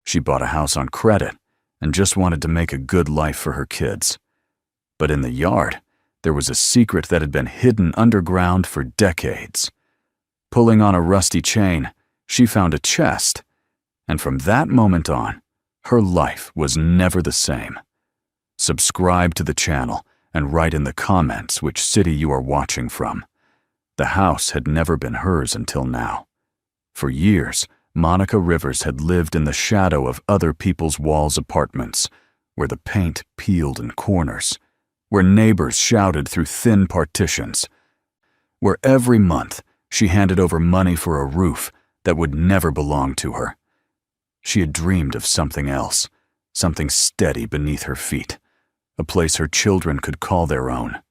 She bought a house on credit and just wanted to make a good life for her kids. But in the yard, there was a secret that had been hidden underground for decades. Pulling on a rusty chain, she found a chest, and from that moment on, her life was never the same. Subscribe to the channel and write in the comments which city you are watching from. The house had never been hers until now. For years, Monica Rivers had lived in the shadow of other people's walls' apartments, where the paint peeled in corners, where neighbors shouted through thin partitions, where every month she handed over money for a roof that would never belong to her. She had dreamed of something else, something steady beneath her feet, a place her children could call their own.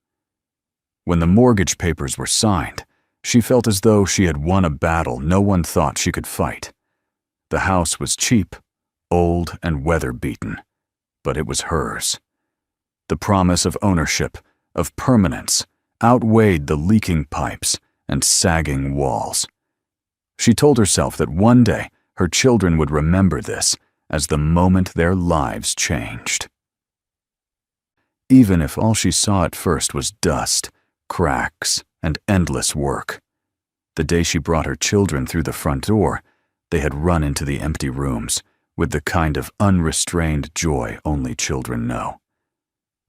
When the mortgage papers were signed, she felt as though she had won a battle no one thought she could fight. The house was cheap, old, and weather-beaten, but it was hers. The promise of ownership, of permanence, outweighed the leaking pipes and sagging walls. She told herself that one day her children would remember this as the moment their lives changed. Even if all she saw at first was dust, cracks, and endless work. The day she brought her children through the front door, they had run into the empty rooms with the kind of unrestrained joy only children know.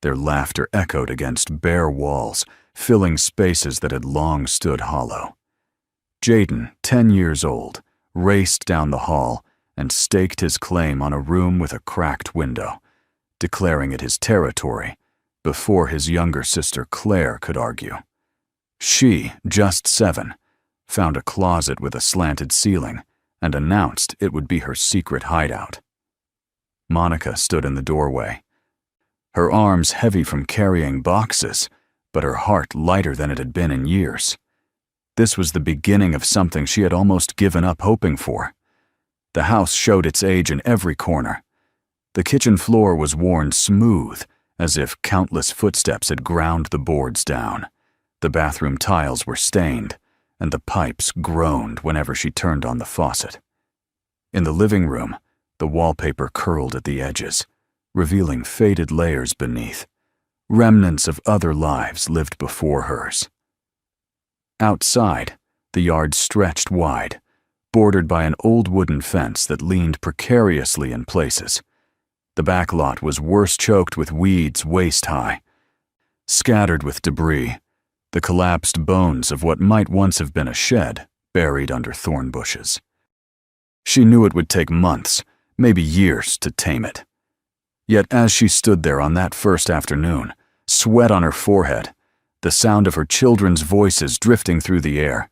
Their laughter echoed against bare walls, filling spaces that had long stood hollow. Jaden, 10 years old, raced down the hall and staked his claim on a room with a cracked window, declaring it his territory before his younger sister Claire could argue. She, just 7, found a closet with a slanted ceiling and announced it would be her secret hideout. Monica stood in the doorway, her arms heavy from carrying boxes, but her heart lighter than it had been in years. This was the beginning of something she had almost given up hoping for. The house showed its age in every corner. The kitchen floor was worn smooth, as if countless footsteps had ground the boards down. The bathroom tiles were stained, and the pipes groaned whenever she turned on the faucet. In the living room, the wallpaper curled at the edges, revealing faded layers beneath, remnants of other lives lived before hers. Outside, the yard stretched wide, bordered by an old wooden fence that leaned precariously in places. The back lot was worse choked with weeds waist-high, scattered with debris, the collapsed bones of what might once have been a shed buried under thorn bushes. She knew it would take months, maybe years, to tame it. Yet as she stood there on that first afternoon, sweat on her forehead, the sound of her children's voices drifting through the air,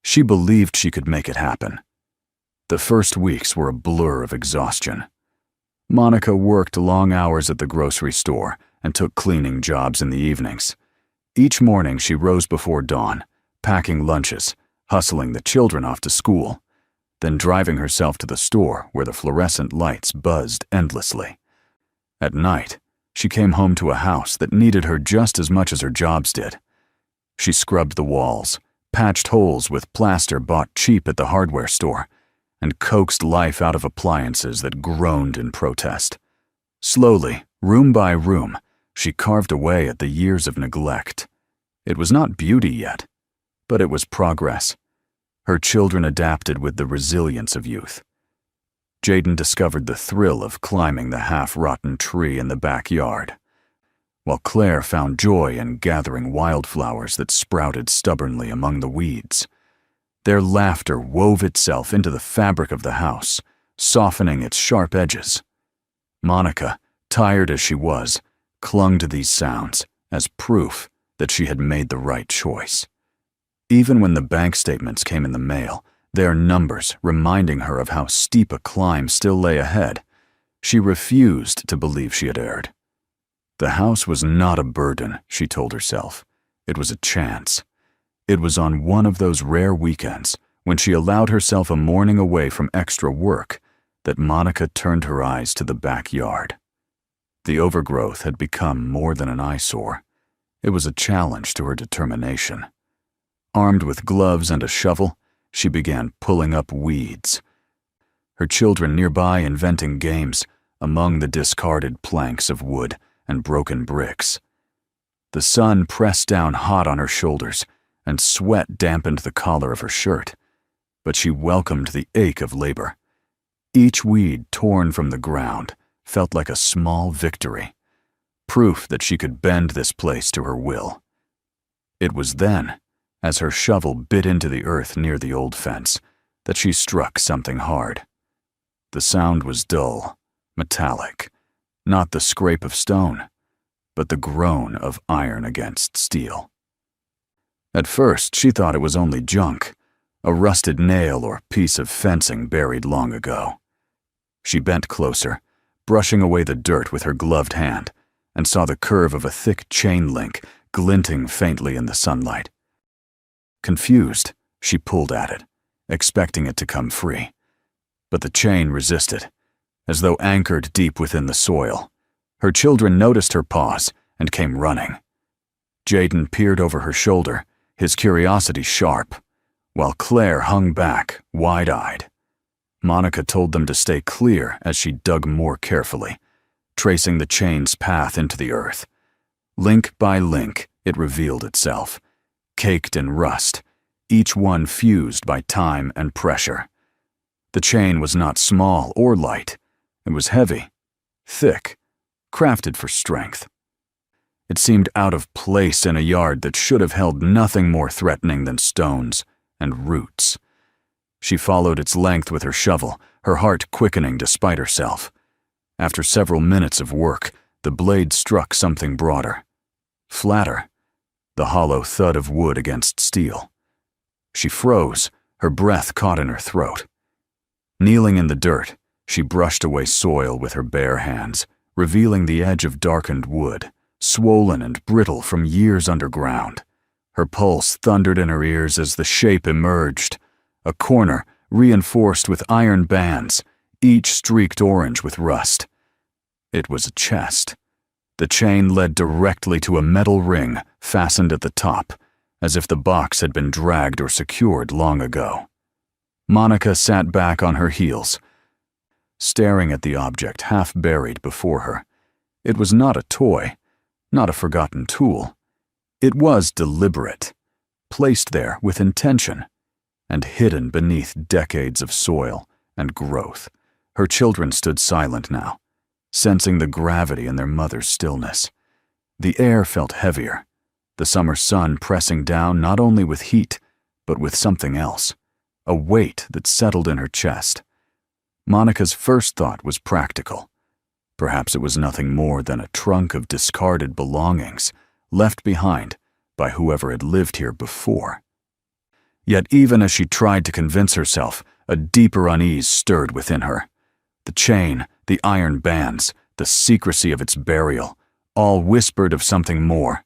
she believed she could make it happen. The first weeks were a blur of exhaustion. Monica worked long hours at the grocery store and took cleaning jobs in the evenings. Each morning she rose before dawn, packing lunches, hustling the children off to school, then driving herself to the store where the fluorescent lights buzzed endlessly. At night, she came home to a house that needed her just as much as her jobs did. She scrubbed the walls, patched holes with plaster bought cheap at the hardware store, and coaxed life out of appliances that groaned in protest. Slowly, room by room, she carved away at the years of neglect. It was not beauty yet, but it was progress. Her children adapted with the resilience of youth. Jaden discovered the thrill of climbing the half-rotten tree in the backyard, while Claire found joy in gathering wildflowers that sprouted stubbornly among the weeds. Their laughter wove itself into the fabric of the house, softening its sharp edges. Monica, tired as she was, clung to these sounds as proof that she had made the right choice. Even when the bank statements came in the mail, their numbers reminding her of how steep a climb still lay ahead, she refused to believe she had erred. The house was not a burden, she told herself. It was a chance. It was on one of those rare weekends, when she allowed herself a morning away from extra work, that Monica turned her eyes to the backyard. The overgrowth had become more than an eyesore. It was a challenge to her determination. Armed with gloves and a shovel, she began pulling up weeds. her children nearby inventing games among the discarded planks of wood and broken bricks. The sun pressed down hot on her shoulders, and sweat dampened the collar of her shirt, but she welcomed the ache of labor. Each weed torn from the ground felt like a small victory, proof that she could bend this place to her will. It was then, as her shovel bit into the earth near the old fence, that she struck something hard. The sound was dull, metallic, not the scrape of stone, but the groan of iron against steel. At first, she thought it was only junk, a rusted nail or piece of fencing buried long ago. She bent closer, brushing away the dirt with her gloved hand, and saw the curve of a thick chain link glinting faintly in the sunlight. Confused, she pulled at it, expecting it to come free. But the chain resisted, as though anchored deep within the soil. Her children noticed her pause and came running. Jaden peered over her shoulder, his curiosity sharp, while Claire hung back, wide-eyed. Monica told them to stay clear as she dug more carefully, tracing the chain's path into the earth. Link by link, it revealed itself, caked in rust, each one fused by time and pressure. The chain was not small or light. It was heavy, thick, crafted for strength. It seemed out of place in a yard that should have held nothing more threatening than stones and roots. She followed its length with her shovel, her heart quickening despite herself. After several minutes of work, the blade struck something broader, flatter, the hollow thud of wood against steel. She froze, her breath caught in her throat. Kneeling in the dirt, she brushed away soil with her bare hands, revealing the edge of darkened wood, swollen and brittle from years underground. Her pulse thundered in her ears as the shape emerged, a corner reinforced with iron bands, each streaked orange with rust. It was a chest. The chain led directly to a metal ring fastened at the top, as if the box had been dragged or secured long ago. Monica sat back on her heels, staring at the object half buried before her. It was not a toy, not a forgotten tool. It was deliberate, placed there with intention, and hidden beneath decades of soil and growth. Her children stood silent now, sensing the gravity in their mother's stillness. The air felt heavier, the summer sun pressing down not only with heat, but with something else, a weight that settled in her chest. Monica's first thought was practical. Perhaps it was nothing more than a trunk of discarded belongings left behind by whoever had lived here before. Yet even as she tried to convince herself, a deeper unease stirred within her. The chain, the iron bands, the secrecy of its burial, all whispered of something more.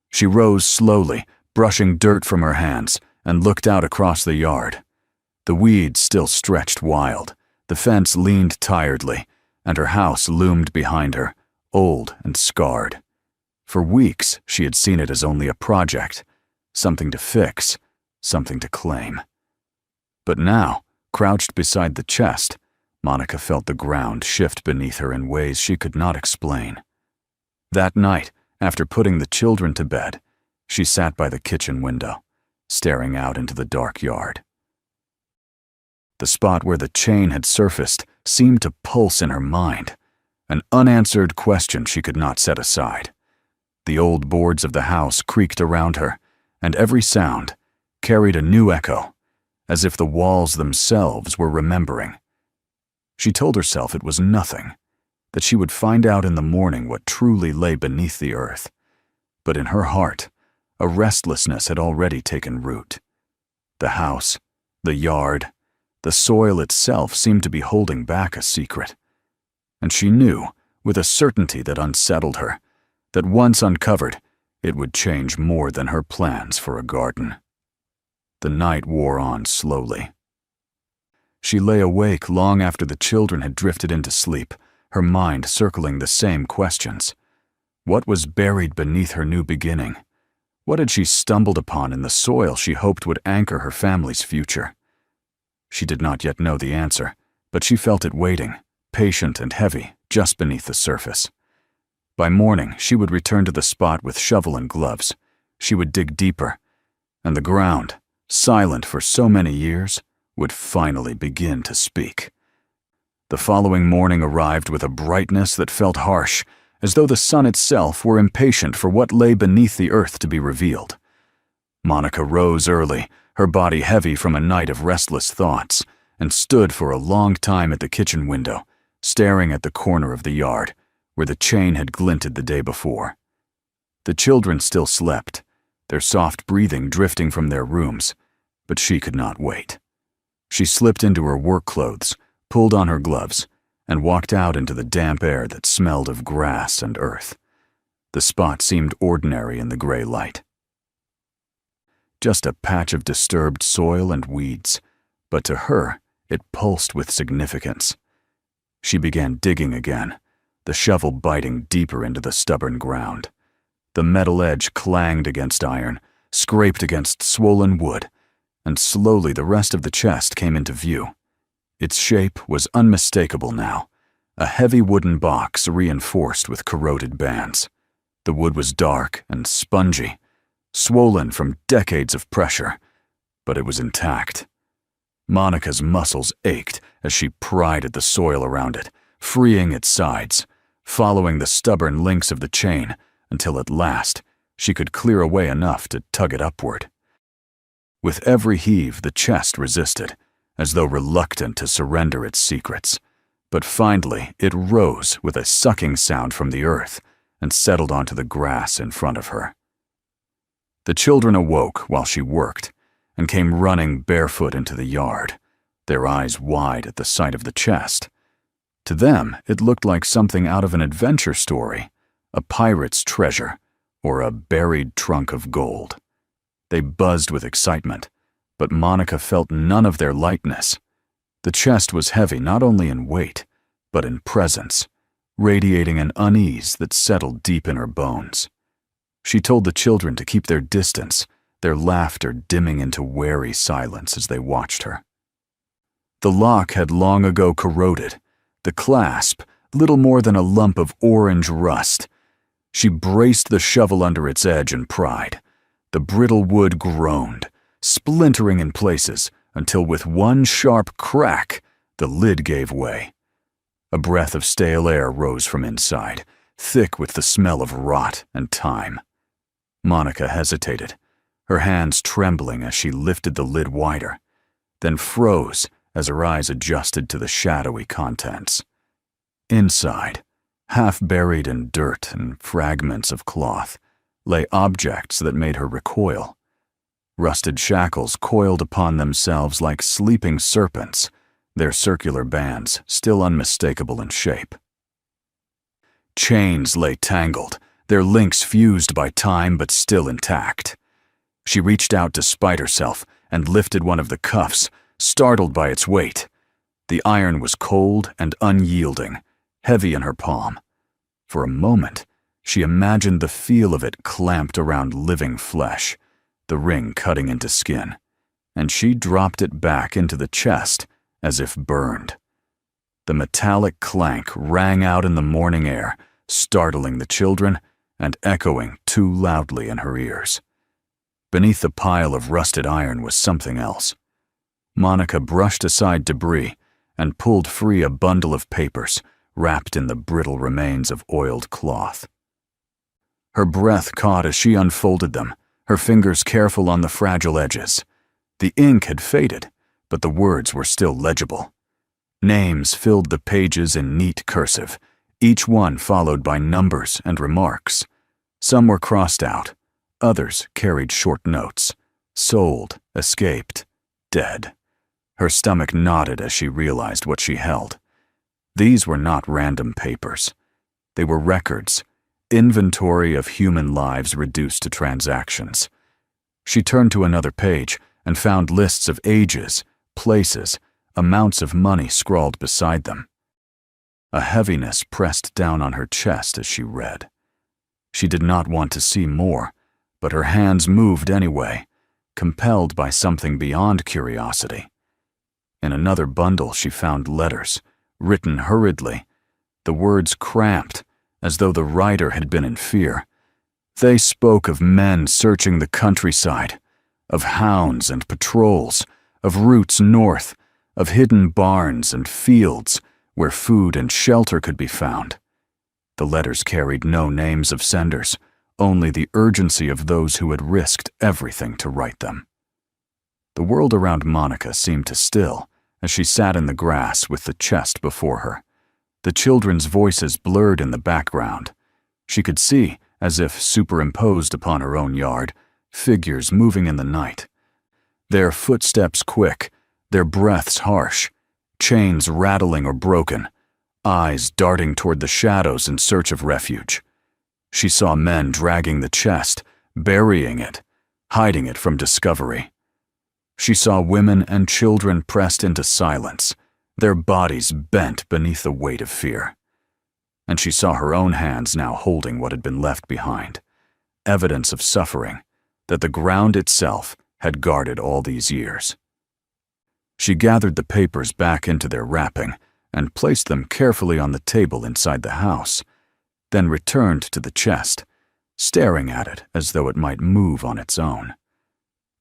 She rose slowly, brushing dirt from her hands, and looked out across the yard. The weeds still stretched wild, the fence leaned tiredly, and her house loomed behind her, old and scarred. For weeks, she had seen it as only a project, something to fix, something to claim. But now, crouched beside the chest, Monica felt the ground shift beneath her in ways she could not explain. That night, after putting the children to bed, she sat by the kitchen window, staring out into the dark yard. The spot where the chain had surfaced seemed to pulse in her mind, an unanswered question she could not set aside. The old boards of the house creaked around her, and every sound carried a new echo, as if the walls themselves were remembering. She told herself it was nothing, that she would find out in the morning what truly lay beneath the earth. But in her heart, a restlessness had already taken root. The house, the yard, the soil itself seemed to be holding back a secret. And she knew, with a certainty that unsettled her, that once uncovered, it would change more than her plans for a garden. The night wore on slowly. She lay awake long after the children had drifted into sleep, her mind circling the same questions. What was buried beneath her new beginning? What had she stumbled upon in the soil she hoped would anchor her family's future? She did not yet know the answer, but she felt it waiting, patient and heavy, just beneath the surface. By morning, she would return to the spot with shovel and gloves. She would dig deeper, and the ground, silent for so many years, would finally begin to speak. The following morning arrived with a brightness that felt harsh, as though the sun itself were impatient for what lay beneath the earth to be revealed. Monica rose early, her body heavy from a night of restless thoughts, and stood for a long time at the kitchen window, staring at the corner of the yard, where the chain had glinted the day before. The children still slept, their soft breathing drifting from their rooms, but she could not wait. She slipped into her work clothes, pulled on her gloves, and walked out into the damp air that smelled of grass and earth. The spot seemed ordinary in the gray light. Just a patch of disturbed soil and weeds, but to her, it pulsed with significance. She began digging again, the shovel biting deeper into the stubborn ground. The metal edge clanged against iron, scraped against swollen wood, and slowly the rest of the chest came into view. Its shape was unmistakable now, a heavy wooden box reinforced with corroded bands. The wood was dark and spongy, swollen from decades of pressure, but it was intact. Monica's muscles ached as she pried at the soil around it, freeing its sides, following the stubborn links of the chain until at last she could clear away enough to tug it upward. With every heave, the chest resisted, as though reluctant to surrender its secrets. But finally, it rose with a sucking sound from the earth and settled onto the grass in front of her. The children awoke while she worked and came running barefoot into the yard, their eyes wide at the sight of the chest. To them, it looked like something out of an adventure story, a pirate's treasure, or a buried trunk of gold. They buzzed with excitement, but Monica felt none of their lightness. The chest was heavy not only in weight, but in presence, radiating an unease that settled deep in her bones. She told the children to keep their distance, their laughter dimming into wary silence as they watched her. The lock had long ago corroded, the clasp little more than a lump of orange rust. She braced the shovel under its edge and pried. The brittle wood groaned, splintering in places until with one sharp crack, the lid gave way. A breath of stale air rose from inside, thick with the smell of rot and time. Monica hesitated, her hands trembling as she lifted the lid wider, then froze as her eyes adjusted to the shadowy contents. Inside, half buried in dirt and fragments of cloth, lay objects that made her recoil. Rusted shackles coiled upon themselves like sleeping serpents, their circular bands still unmistakable in shape. Chains lay tangled, their links fused by time but still intact. She reached out to spite herself and lifted one of the cuffs, startled by its weight. The iron was cold and unyielding, heavy in her palm. For a moment, she imagined the feel of it clamped around living flesh, the ring cutting into skin, and she dropped it back into the chest as if burned. The metallic clank rang out in the morning air, startling the children and echoing too loudly in her ears. Beneath the pile of rusted iron was something else. Monica brushed aside debris and pulled free a bundle of papers wrapped in the brittle remains of oiled cloth. Her breath caught as she unfolded them, her fingers careful on the fragile edges. The ink had faded, but the words were still legible. Names filled the pages in neat cursive, each one followed by numbers and remarks. Some were crossed out, others carried short notes. Sold, escaped, dead. Her stomach knotted as she realized what she held. These were not random papers. They were records, inventory of human lives reduced to transactions. She turned to another page and found lists of ages, places, amounts of money scrawled beside them. A heaviness pressed down on her chest as she read. She did not want to see more, but her hands moved anyway, compelled by something beyond curiosity. In another bundle she found letters, written hurriedly, the words cramped, as though the writer had been in fear. They spoke of men searching the countryside, of hounds and patrols, of routes north, of hidden barns and fields where food and shelter could be found. The letters carried no names of senders, only the urgency of those who had risked everything to write them. The world around Monica seemed to still as she sat in the grass with the chest before her. The children's voices blurred in the background. She could see, as if superimposed upon her own yard, figures moving in the night. Their footsteps quick, their breaths harsh, chains rattling or broken, eyes darting toward the shadows in search of refuge. She saw men dragging the chest, burying it, hiding it from discovery. She saw women and children pressed into silence, their bodies bent beneath the weight of fear. And she saw her own hands now holding what had been left behind, evidence of suffering that the ground itself had guarded all these years. She gathered the papers back into their wrapping and placed them carefully on the table inside the house, then returned to the chest, staring at it as though it might move on its own.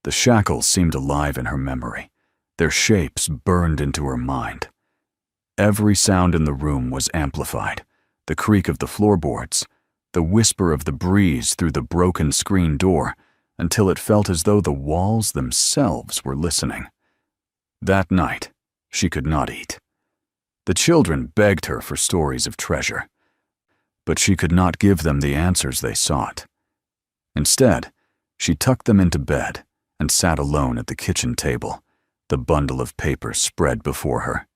The shackles seemed alive in her memory. Their shapes burned into her mind. Every sound in the room was amplified, the creak of the floorboards, the whisper of the breeze through the broken screen door, until it felt as though the walls themselves were listening. That night, she could not eat. The children begged her for stories of treasure, but she could not give them the answers they sought. Instead, she tucked them into bed and sat alone at the kitchen table, the bundle of papers spread before her.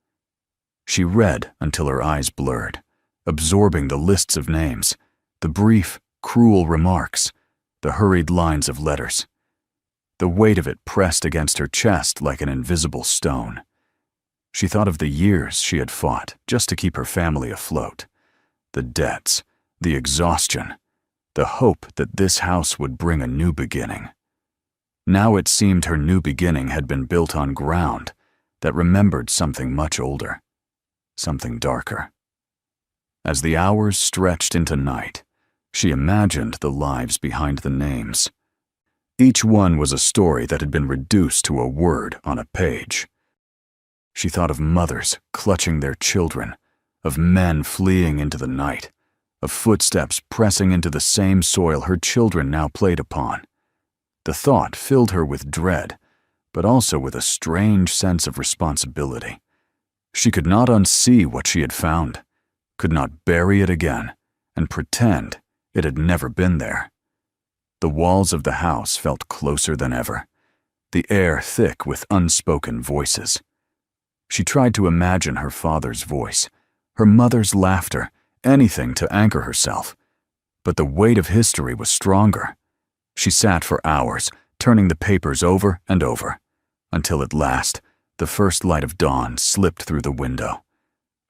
She read until her eyes blurred, absorbing the lists of names, the brief, cruel remarks, the hurried lines of letters. The weight of it pressed against her chest like an invisible stone. She thought of the years she had fought just to keep her family afloat, the debts, the exhaustion, the hope that this house would bring a new beginning. Now it seemed her new beginning had been built on ground that remembered something much older, something darker. As the hours stretched into night, she imagined the lives behind the names. Each one was a story that had been reduced to a word on a page. She thought of mothers clutching their children, of men fleeing into the night, of footsteps pressing into the same soil her children now played upon. The thought filled her with dread, but also with a strange sense of responsibility. She could not unsee what she had found, could not bury it again, and pretend it had never been there. The walls of the house felt closer than ever, the air thick with unspoken voices. She tried to imagine her father's voice, her mother's laughter, anything to anchor herself. But the weight of history was stronger. She sat for hours, turning the papers over and over, until at last the first light of dawn slipped through the window.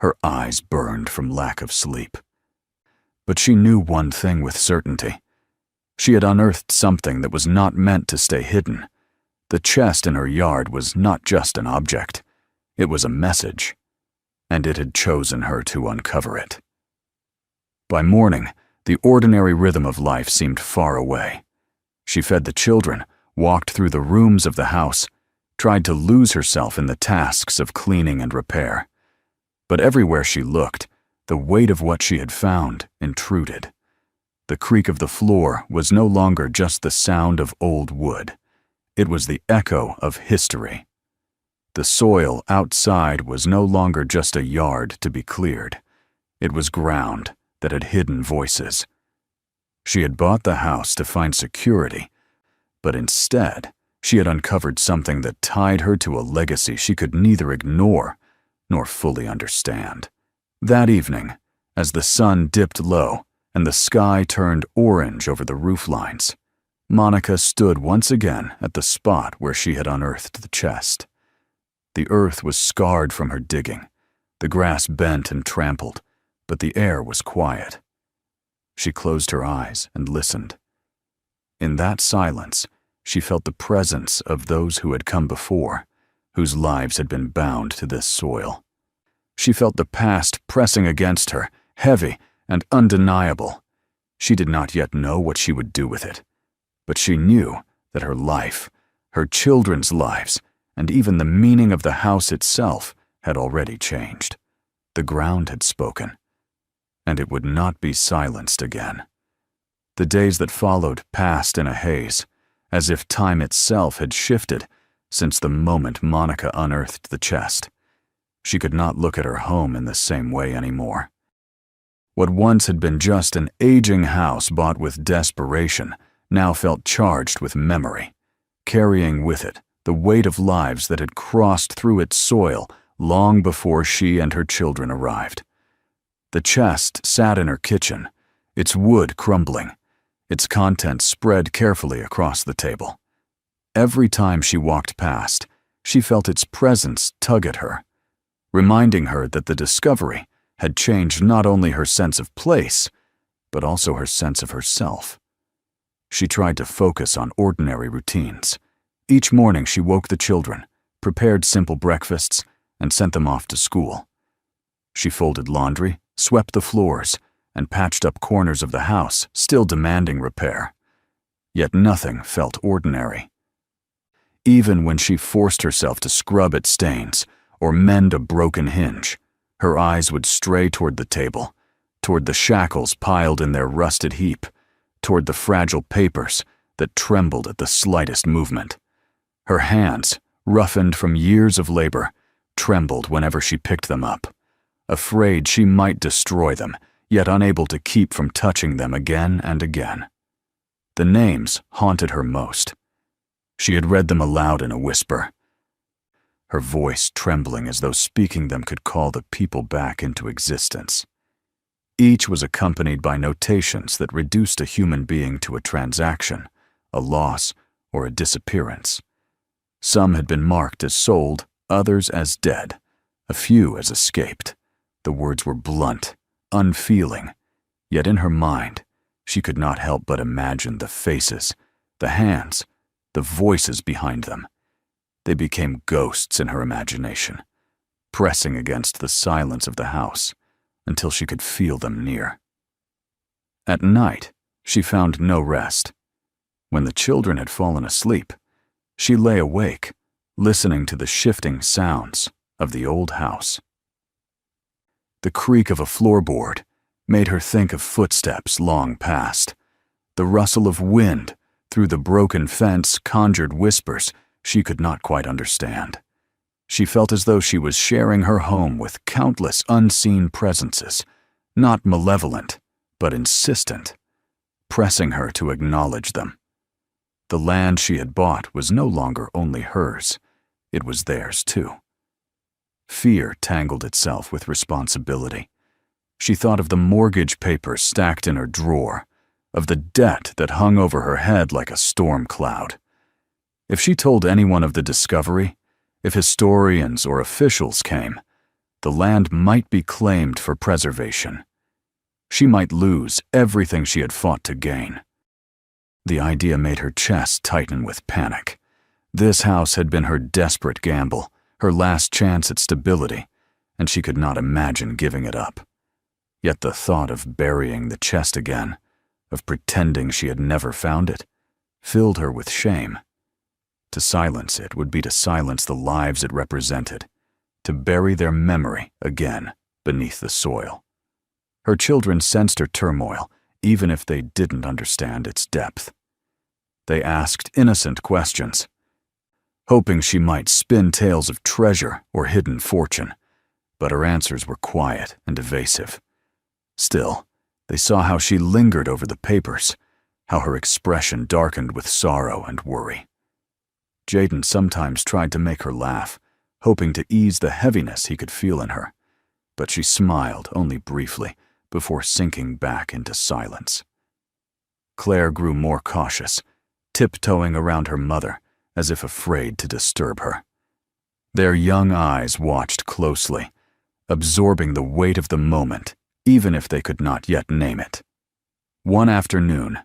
Her eyes burned from lack of sleep. But she knew one thing with certainty. She had unearthed something that was not meant to stay hidden. The chest in her yard was not just an object. It was a message, and it had chosen her to uncover it. By morning, the ordinary rhythm of life seemed far away. She fed the children, walked through the rooms of the house, tried to lose herself in the tasks of cleaning and repair. But everywhere she looked, the weight of what she had found intruded. The creak of the floor was no longer just the sound of old wood. It was the echo of history. The soil outside was no longer just a yard to be cleared. It was ground that had hidden voices. She had bought the house to find security, but instead, she had uncovered something that tied her to a legacy she could neither ignore nor fully understand. That evening, as the sun dipped low and the sky turned orange over the roof lines, Monica stood once again at the spot where she had unearthed the chest. The earth was scarred from her digging, the grass bent and trampled, but the air was quiet. She closed her eyes and listened. In that silence, she felt the presence of those who had come before, whose lives had been bound to this soil. She felt the past pressing against her, heavy and undeniable. She did not yet know what she would do with it, but she knew that her life, her children's lives, and even the meaning of the house itself had already changed. The ground had spoken, and it would not be silenced again. The days that followed passed in a haze, as if time itself had shifted since the moment Monica unearthed the chest. She could not look at her home in the same way anymore. What once had been just an aging house bought with desperation now felt charged with memory, carrying with it the weight of lives that had crossed through its soil long before she and her children arrived. The chest sat in her kitchen, its wood crumbling, its contents spread carefully across the table. Every time she walked past, she felt its presence tug at her, reminding her that the discovery had changed not only her sense of place, but also her sense of herself. She tried to focus on ordinary routines. Each morning she woke the children, prepared simple breakfasts, and sent them off to school. She folded laundry, swept the floors, and patched up corners of the house, still demanding repair. Yet nothing felt ordinary. Even when she forced herself to scrub at stains or mend a broken hinge, her eyes would stray toward the table, toward the shackles piled in their rusted heap, toward the fragile papers that trembled at the slightest movement. Her hands, roughened from years of labor, trembled whenever she picked them up, afraid she might destroy them, yet unable to keep from touching them again and again. The names haunted her most. She had read them aloud in a whisper, her voice trembling as though speaking them could call the people back into existence. Each was accompanied by notations that reduced a human being to a transaction, a loss, or a disappearance. Some had been marked as sold, others as dead, a few as escaped. The words were blunt, unfeeling, yet in her mind, she could not help but imagine the faces, the hands, the voices behind them. They became ghosts in her imagination, pressing against the silence of the house until she could feel them near. At night, she found no rest. When the children had fallen asleep, she lay awake, listening to the shifting sounds of the old house. The creak of a floorboard made her think of footsteps long past. The rustle of wind through the broken fence conjured whispers she could not quite understand. She felt as though she was sharing her home with countless unseen presences, not malevolent, but insistent, pressing her to acknowledge them. The land she had bought was no longer only hers, it was theirs too. Fear tangled itself with responsibility. She thought of the mortgage papers stacked in her drawer, of the debt that hung over her head like a storm cloud. If she told anyone of the discovery, if historians or officials came, the land might be claimed for preservation. She might lose everything she had fought to gain. The idea made her chest tighten with panic. This house had been her desperate gamble, her last chance at stability, and she could not imagine giving it up. Yet the thought of burying the chest again, of pretending she had never found it, filled her with shame. To silence it would be to silence the lives it represented, to bury their memory again beneath the soil. Her children sensed her turmoil, even if they didn't understand its depth. They asked innocent questions, hoping she might spin tales of treasure or hidden fortune, but her answers were quiet and evasive. Still, they saw how she lingered over the papers, how her expression darkened with sorrow and worry. Jaden sometimes tried to make her laugh, hoping to ease the heaviness he could feel in her, but she smiled only briefly before sinking back into silence. Claire grew more cautious, tiptoeing around her mother as if afraid to disturb her. Their young eyes watched closely, absorbing the weight of the moment, even if they could not yet name it. One afternoon,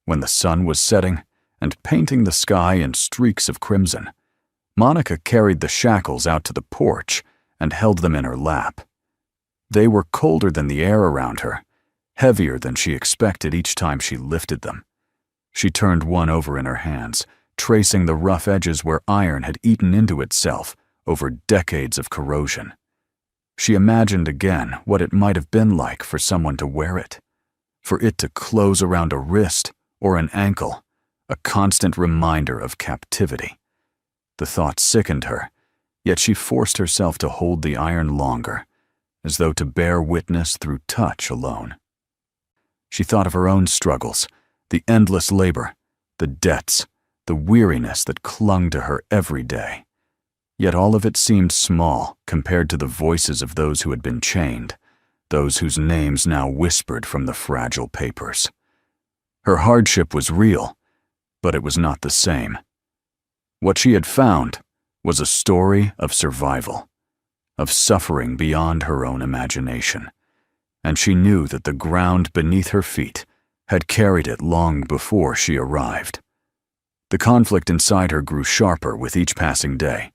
when the sun was setting and painting the sky in streaks of crimson, Monica carried the shackles out to the porch and held them in her lap. They were colder than the air around her, heavier than she expected each time she lifted them. She turned one over in her hands, tracing the rough edges where iron had eaten into itself over decades of corrosion. She imagined again what it might have been like for someone to wear it, for it to close around a wrist or an ankle, a constant reminder of captivity. The thought sickened her, yet she forced herself to hold the iron longer, as though to bear witness through touch alone. She thought of her own struggles, the endless labor, the debts, the weariness that clung to her every day. Yet all of it seemed small compared to the voices of those who had been chained, those whose names now whispered from the fragile papers. Her hardship was real, but it was not the same. What she had found was a story of survival, of suffering beyond her own imagination, and she knew that the ground beneath her feet had carried it long before she arrived. The conflict inside her grew sharper with each passing day.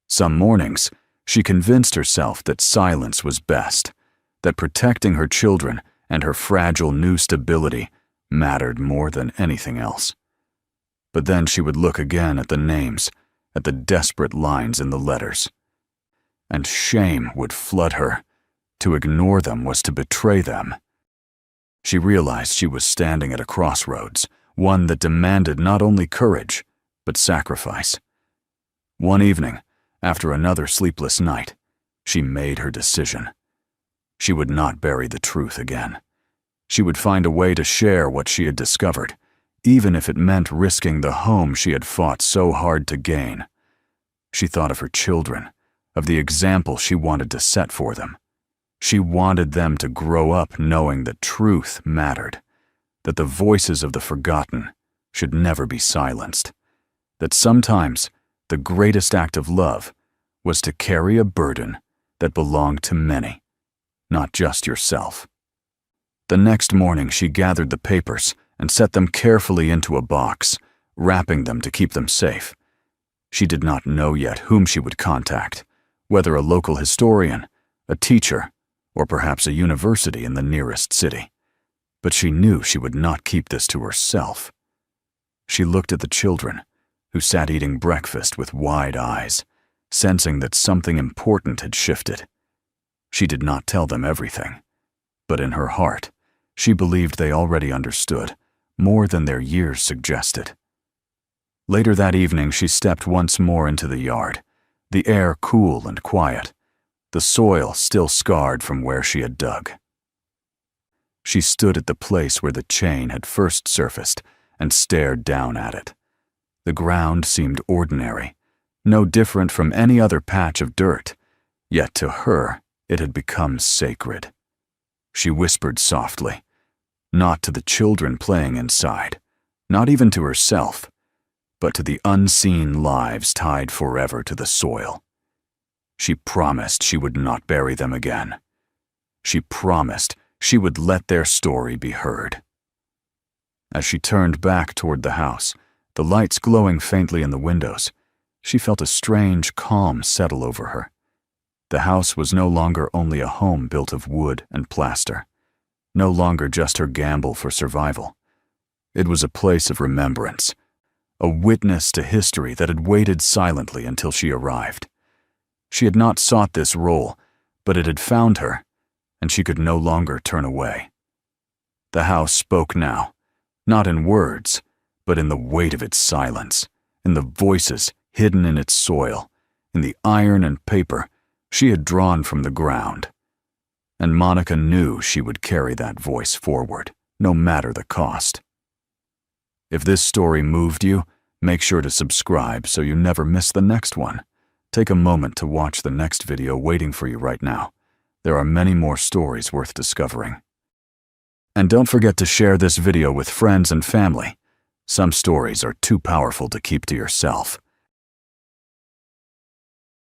Some mornings, she convinced herself that silence was best, that protecting her children and her fragile new stability mattered more than anything else. But then she would look again at the names, at the desperate lines in the letters, and shame would flood her. To ignore them was to betray them. She realized she was standing at a crossroads, one that demanded not only courage, but sacrifice. One evening, after another sleepless night, she made her decision. She would not bury the truth again. She would find a way to share what she had discovered, even if it meant risking the home she had fought so hard to gain. She thought of her children, of the example she wanted to set for them. She wanted them to grow up knowing that truth mattered, that the voices of the forgotten should never be silenced, that sometimes the greatest act of love was to carry a burden that belonged to many, not just yourself. The next morning she gathered the papers and set them carefully into a box, wrapping them to keep them safe. She did not know yet whom she would contact, whether a local historian, a teacher, or perhaps a university in the nearest city. But she knew she would not keep this to herself. She looked at the children, who sat eating breakfast with wide eyes, sensing that something important had shifted. She did not tell them everything, but in her heart, she believed they already understood, more than their years suggested. Later that evening, she stepped once more into the yard, the air cool and quiet, the soil still scarred from where she had dug. She stood at the place where the chain had first surfaced and stared down at it. The ground seemed ordinary, no different from any other patch of dirt, yet to her it had become sacred. She whispered softly, not to the children playing inside, not even to herself, but to the unseen lives tied forever to the soil. She promised she would not bury them again. She promised she would let their story be heard. As she turned back toward the house, the lights glowing faintly in the windows, she felt a strange calm settle over her. The house was no longer only a home built of wood and plaster, no longer just her gamble for survival. It was a place of remembrance, a witness to history that had waited silently until she arrived. She had not sought this role, but it had found her, and she could no longer turn away. The house spoke now, not in words, but in the weight of its silence, in the voices hidden in its soil, in the iron and paper she had drawn from the ground. And Monica knew she would carry that voice forward, no matter the cost. If this story moved you, make sure to subscribe so you never miss the next one. Take a moment to watch the next video waiting for you right now. There are many more stories worth discovering. And don't forget to share this video with friends and family. Some stories are too powerful to keep to yourself.